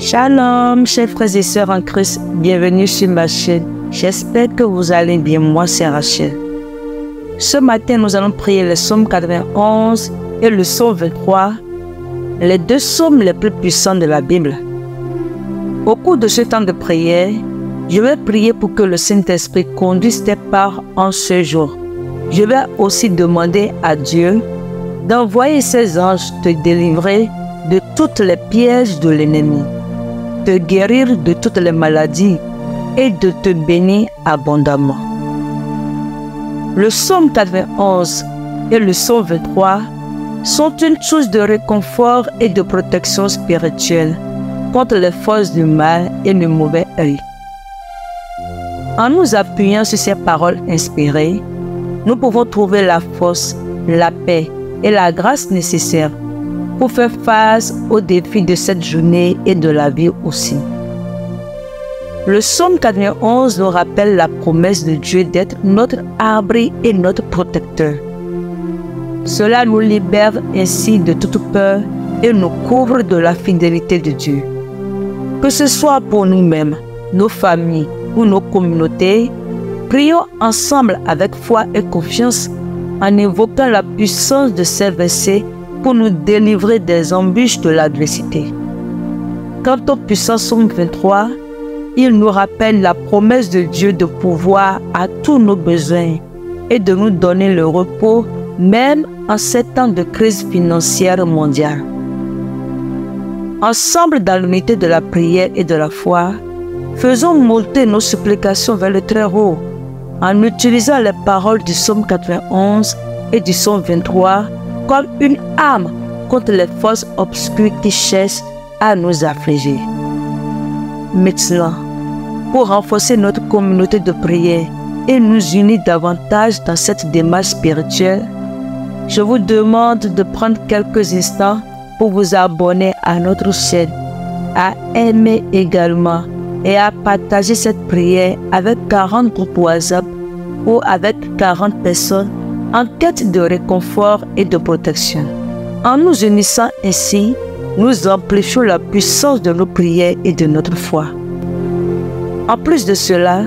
Shalom, chers frères et sœurs en Christ, bienvenue sur ma chaîne. J'espère que vous allez bien, moi c'est Rachel. Ce matin, nous allons prier le psaume 91 et le psaume 23, les deux psaumes les plus puissants de la Bible. Au cours de ce temps de prière, je vais prier pour que le Saint-Esprit conduise tes pas en ce jour. Je vais aussi demander à Dieu d'envoyer ses anges te délivrer de toutes les pièges de l'ennemi, te guérir de toutes les maladies et de te bénir abondamment. Le psaume 91 et le psaume 23 sont une source de réconfort et de protection spirituelle contre les forces du mal et le mauvais œil. En nous appuyant sur ces paroles inspirées, nous pouvons trouver la force, la paix et la grâce nécessaires pour faire face aux défis de cette journée et de la vie aussi. Le psaume 91 nous rappelle la promesse de Dieu d'être notre abri et notre protecteur. Cela nous libère ainsi de toute peur et nous couvre de la fidélité de Dieu. Que ce soit pour nous-mêmes, nos familles ou nos communautés, prions ensemble avec foi et confiance en évoquant la puissance de ces versets pour nous délivrer des embûches de l'adversité. Quant au puissant psaume 23, il nous rappelle la promesse de Dieu de pouvoir à tous nos besoins et de nous donner le repos même en ces temps de crise financière mondiale. Ensemble, dans l'unité de la prière et de la foi, faisons monter nos supplications vers le Très-Haut en utilisant les paroles du psaume 91 et du psaume 23 comme une arme contre les forces obscures qui cherchent à nous affliger. Maintenant, pour renforcer notre communauté de prière et nous unir davantage dans cette démarche spirituelle, je vous demande de prendre quelques instants pour vous abonner à notre chaîne, à aimer également et à partager cette prière avec 40 groupes WhatsApp ou avec 40 personnes en quête de réconfort et de protection. En nous unissant ainsi, nous amplifions la puissance de nos prières et de notre foi. En plus de cela,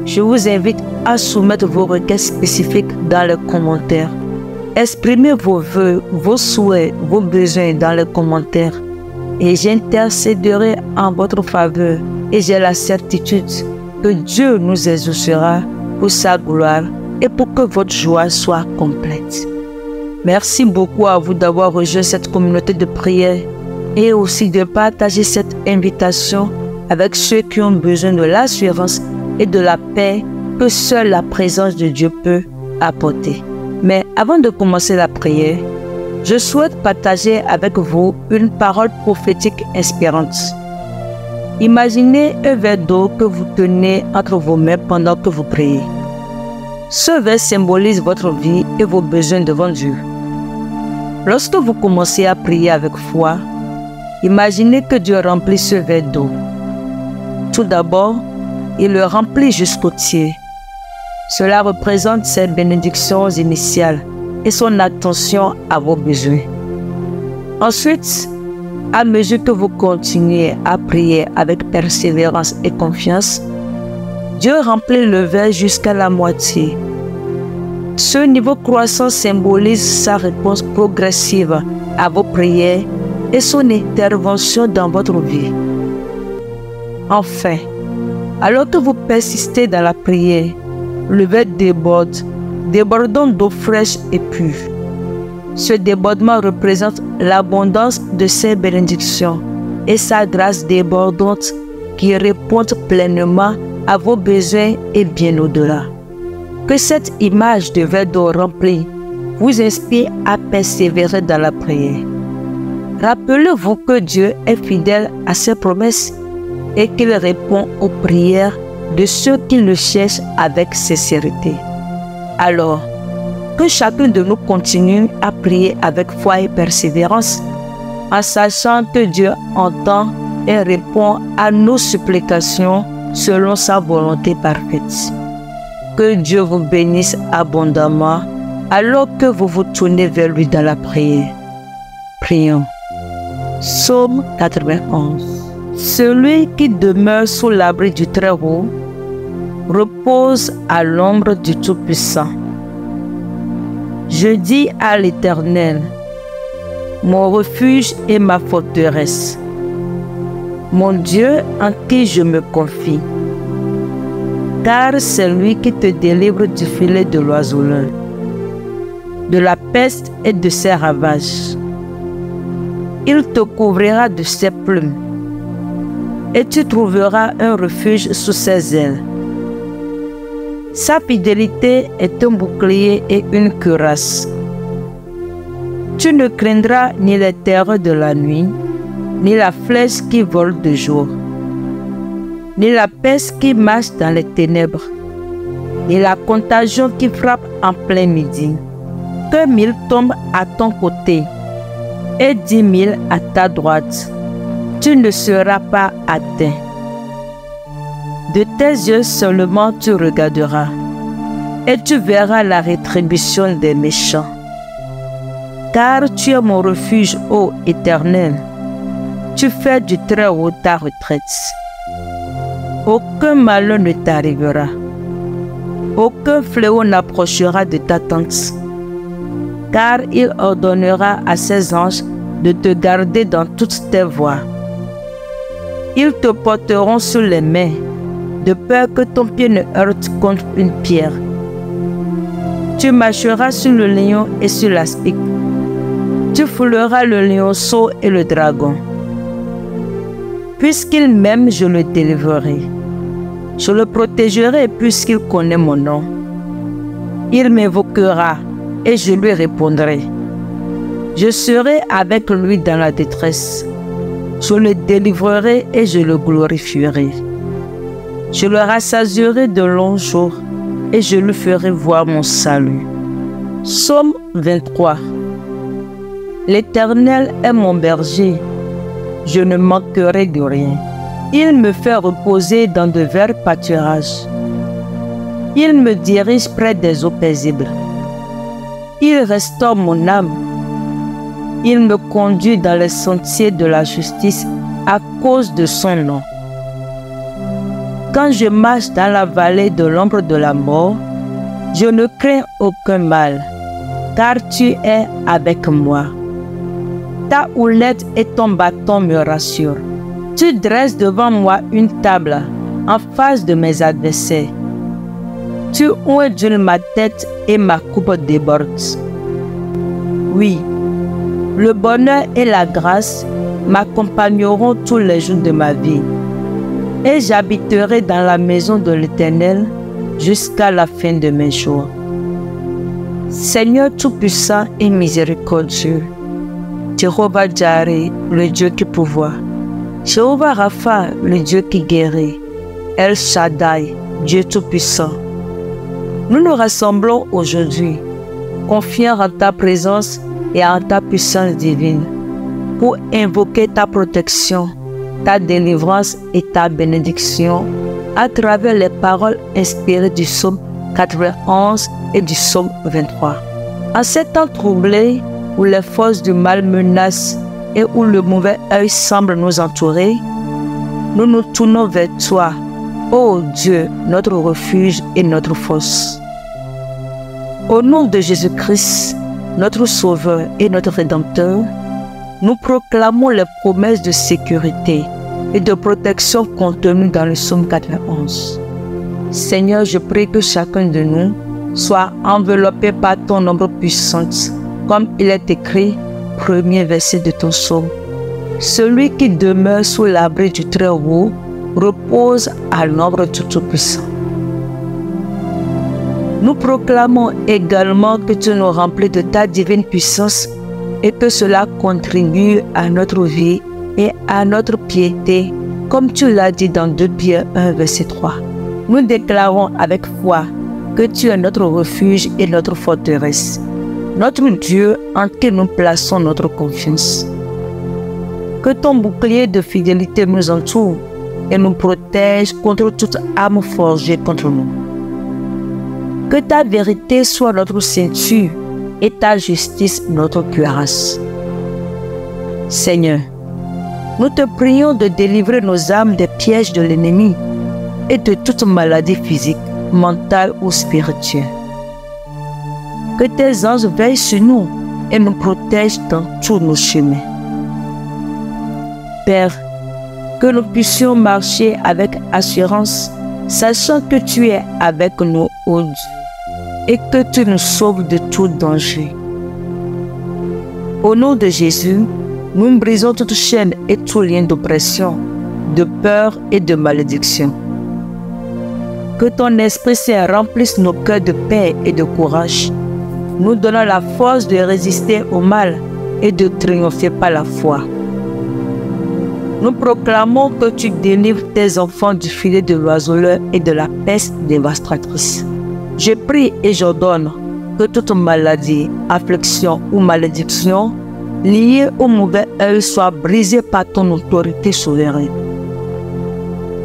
je vous invite à soumettre vos requêtes spécifiques dans les commentaires. Exprimez vos vœux, vos souhaits, vos besoins dans les commentaires et j'intercéderai en votre faveur et j'ai la certitude que Dieu nous exaucera pour sa gloire et pour que votre joie soit complète. Merci beaucoup à vous d'avoir rejoint cette communauté de prière et aussi de partager cette invitation avec ceux qui ont besoin de l'assurance et de la paix que seule la présence de Dieu peut apporter. Mais avant de commencer la prière, je souhaite partager avec vous une parole prophétique inspirante. Imaginez un verre d'eau que vous tenez entre vos mains pendant que vous priez. Ce verre symbolise votre vie et vos besoins devant Dieu. Lorsque vous commencez à prier avec foi, imaginez que Dieu remplit ce verre d'eau. Tout d'abord, il le remplit jusqu'au tiers. Cela représente ses bénédictions initiales et son attention à vos besoins. Ensuite, à mesure que vous continuez à prier avec persévérance et confiance, Dieu remplit le verre jusqu'à la moitié. Ce niveau croissant symbolise sa réponse progressive à vos prières et son intervention dans votre vie. Enfin, alors que vous persistez dans la prière, le verre déborde, débordant d'eau fraîche et pure. Ce débordement représente l'abondance de ses bénédictions et sa grâce débordante qui répond pleinement à vos besoins et bien au-delà. Que cette image de verre d'eau rempli vous inspire à persévérer dans la prière. Rappelez-vous que Dieu est fidèle à ses promesses et qu'il répond aux prières de ceux qui le cherchent avec sincérité. Alors, que chacun de nous continue à prier avec foi et persévérance, en sachant que Dieu entend et répond à nos supplications selon sa volonté parfaite. Que Dieu vous bénisse abondamment alors que vous vous tournez vers lui dans la prière. Prions. Psaume 91. Celui qui demeure sous l'abri du Très-Haut repose à l'ombre du Tout-Puissant. Je dis à l'Éternel, mon refuge et ma forteresse, mon Dieu en qui je me confie. Car c'est lui qui te délivre du filet de l'oiseleur, de la peste et de ses ravages. Il te couvrira de ses plumes, et tu trouveras un refuge sous ses ailes. Sa fidélité est un bouclier et une cuirasse. Tu ne craindras ni les terreurs de la nuit, ni la flèche qui vole de jour, ni la peste qui marche dans les ténèbres, ni la contagion qui frappe en plein midi. Que 1000 tombent à ton côté et 10 000 à ta droite, tu ne seras pas atteint. De tes yeux seulement tu regarderas, et tu verras la rétribution des méchants. Car tu es mon refuge, ô Éternel, tu fais du Très-Haut ta retraite. Aucun malheur ne t'arrivera, aucun fléau n'approchera de ta tente, car il ordonnera à ses anges de te garder dans toutes tes voies. Ils te porteront sur les mains, de peur que ton pied ne heurte contre une pierre. Tu marcheras sur le lion et sur l'aspic. Tu fouleras le lionceau et le dragon. Puisqu'il m'aime, je le délivrerai. Je le protégerai puisqu'il connaît mon nom. Il m'évoquera et je lui répondrai. Je serai avec lui dans la détresse. Je le délivrerai et je le glorifierai. Je le rassasierai de longs jours et je lui ferai voir mon salut. Psaume 23. L'Éternel est mon berger, je ne manquerai de rien. Il me fait reposer dans de verts pâturages. Il me dirige près des eaux paisibles. Il restaure mon âme. Il me conduit dans les sentiers de la justice à cause de son nom. Quand je marche dans la vallée de l'ombre de la mort, je ne crains aucun mal, car tu es avec moi. Ta houlette et ton bâton me rassurent. Tu dresses devant moi une table en face de mes adversaires. Tu oindules ma tête et ma coupe déborde. Oui, le bonheur et la grâce m'accompagneront tous les jours de ma vie. Et j'habiterai dans la maison de l'Éternel jusqu'à la fin de mes jours. Seigneur Tout-Puissant et miséricordieux, Jéhovah Jireh, le Dieu qui pourvoit, Jéhovah Rapha, le Dieu qui guérit, El Shaddai, Dieu Tout-Puissant. Nous nous rassemblons aujourd'hui, confiants en ta présence et en ta puissance divine, pour invoquer ta protection, ta délivrance et ta bénédiction à travers les paroles inspirées du psaume 91 et du psaume 23. En ces temps troublés où les forces du mal menacent et où le mauvais œil semble nous entourer, nous nous tournons vers toi, ô Dieu, notre refuge et notre force. Au nom de Jésus-Christ, notre Sauveur et notre Rédempteur, nous proclamons les promesses de sécurité et de protection contenues dans le psaume 91. Seigneur, je prie que chacun de nous soit enveloppé par ton ombre puissante, comme il est écrit, premier verset de ton psaume. Celui qui demeure sous l'abri du Très-Haut repose à l'ombre du Tout-Puissant. Nous proclamons également que tu nous remplis de ta divine puissance et que cela contribue à notre vie et à notre piété, comme tu l'as dit dans 2 Pierre 1, verset 3. Nous déclarons avec foi que tu es notre refuge et notre forteresse, notre Dieu en qui nous plaçons notre confiance. Que ton bouclier de fidélité nous entoure et nous protège contre toute arme forgée contre nous. Que ta vérité soit notre ceinture et ta justice notre cuirasse. Seigneur, Nous te prions de délivrer nos âmes des pièges de l'ennemi et de toute maladie physique, mentale ou spirituelle. Que tes anges veillent sur nous et nous protègent dans tous nos chemins. Père, que nous puissions marcher avec assurance, sachant que tu es avec nous, ô Dieu, et que tu nous sauves de tout danger. Au nom de Jésus, nous brisons toute chaîne et tout lien d'oppression, de peur et de malédiction. Que ton Esprit Saint remplisse nos cœurs de paix et de courage, nous donnant la force de résister au mal et de triompher par la foi. Nous proclamons que tu délivres tes enfants du filet de l'oiseleur et de la peste dévastatrice. Je prie et j'ordonne que toute maladie, affliction ou malédiction liée au mauvais œil soit brisée par ton autorité souveraine.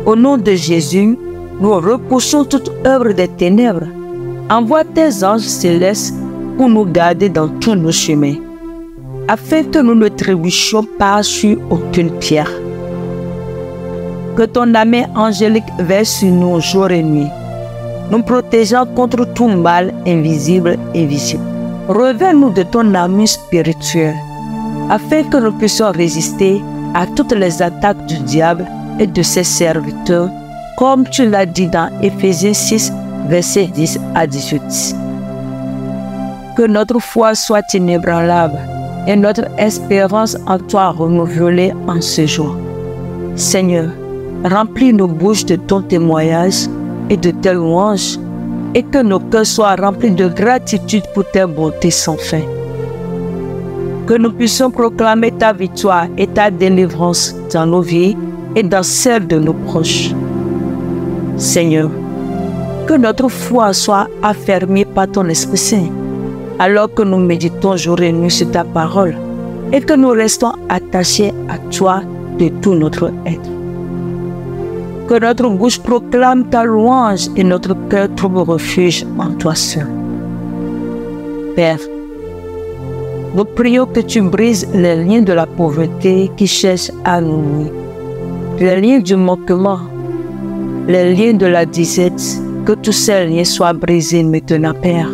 Au nom de Jésus, nous repoussons toute œuvre des ténèbres. Envoie tes anges célestes pour nous garder dans tous nos chemins, afin que nous ne trébuchions pas sur aucune pierre. Que ton main angélique veille sur nous jour et nuit, nous protégeant contre tout mal invisible et visible. Revêt-nous de ton armure spirituelle, afin que nous puissions résister à toutes les attaques du diable et de ses serviteurs, comme tu l'as dit dans Éphésiens 6, versets 10 à 18. Que notre foi soit inébranlable et notre espérance en toi renouvelée en ce jour. Seigneur, remplis nos bouches de ton témoignage et de tes louanges, et que nos cœurs soient remplis de gratitude pour tes bontés sans fin. Que nous puissions proclamer ta victoire et ta délivrance dans nos vies et dans celles de nos proches. Seigneur, que notre foi soit affermie par ton Esprit Saint, alors que nous méditons jour et nuit sur ta parole, et que nous restons attachés à toi de tout notre être. Que notre bouche proclame ta louange et notre cœur trouve refuge en toi seul. Père, nous prions que tu brises les liens de la pauvreté qui cherchent à nous nuire, les liens du manquement, les liens de la disette, que tous ces liens soient brisés maintenant, Père.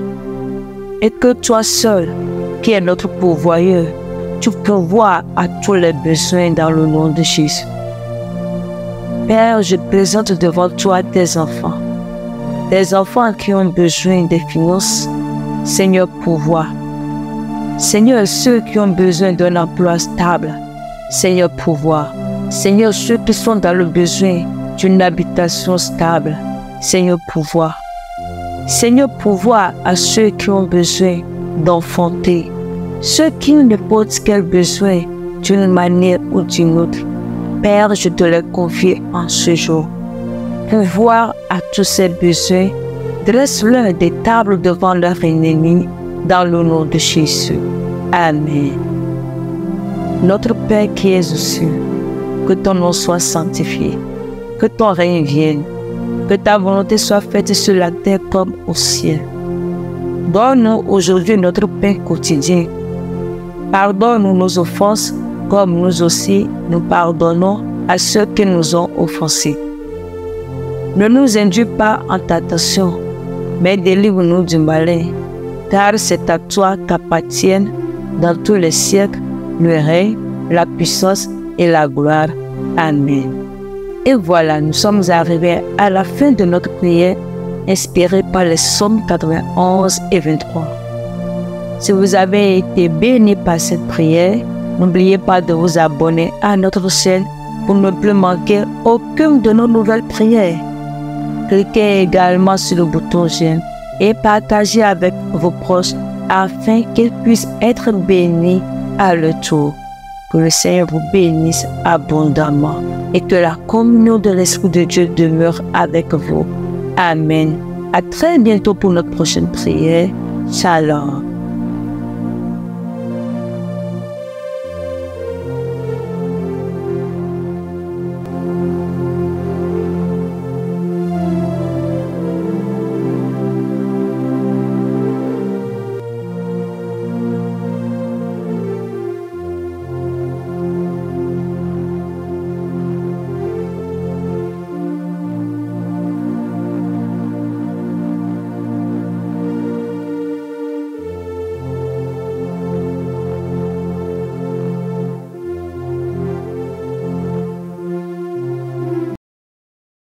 Et que toi seul, qui es notre pourvoyeur, tu pourvoies à tous les besoins dans le nom de Jésus. Père, je présente devant toi tes enfants qui ont besoin des finances. Seigneur, pourvois. Seigneur, ceux qui ont besoin d'un emploi stable, Seigneur, pourvois. Seigneur, ceux qui sont dans le besoin d'une habitation stable, Seigneur, pourvois. Seigneur, pourvois à ceux qui ont besoin d'enfanter, ceux qui ont n'importe quel besoin d'une manière ou d'une autre. Père, je te les confie en ce jour. Pourvoir à tous ces besoins, dresse-leur des tables devant leurs ennemis, dans le nom de Jésus. Amen. Notre Père qui es aux cieux, que ton nom soit sanctifié, que ton règne vienne, que ta volonté soit faite sur la terre comme au ciel. Donne-nous aujourd'hui notre pain quotidien. Pardonne-nous nos offenses, comme nous aussi nous pardonnons à ceux qui nous ont offensés. Ne nous induis pas en tentation, mais délivre-nous du malin, car c'est à toi qu'appartiennent dans tous les siècles le règne, la puissance et la gloire. Amen. Et voilà, nous sommes arrivés à la fin de notre prière inspirée par les psaumes 91 et 23. Si vous avez été béni par cette prière, n'oubliez pas de vous abonner à notre chaîne pour ne plus manquer aucune de nos nouvelles prières. Cliquez également sur le bouton j'aime et partagez avec vos proches afin qu'ils puissent être bénis à leur tour. Que le Seigneur vous bénisse abondamment et que la communion de l'Esprit de Dieu demeure avec vous. Amen. À très bientôt pour notre prochaine prière. Shalom.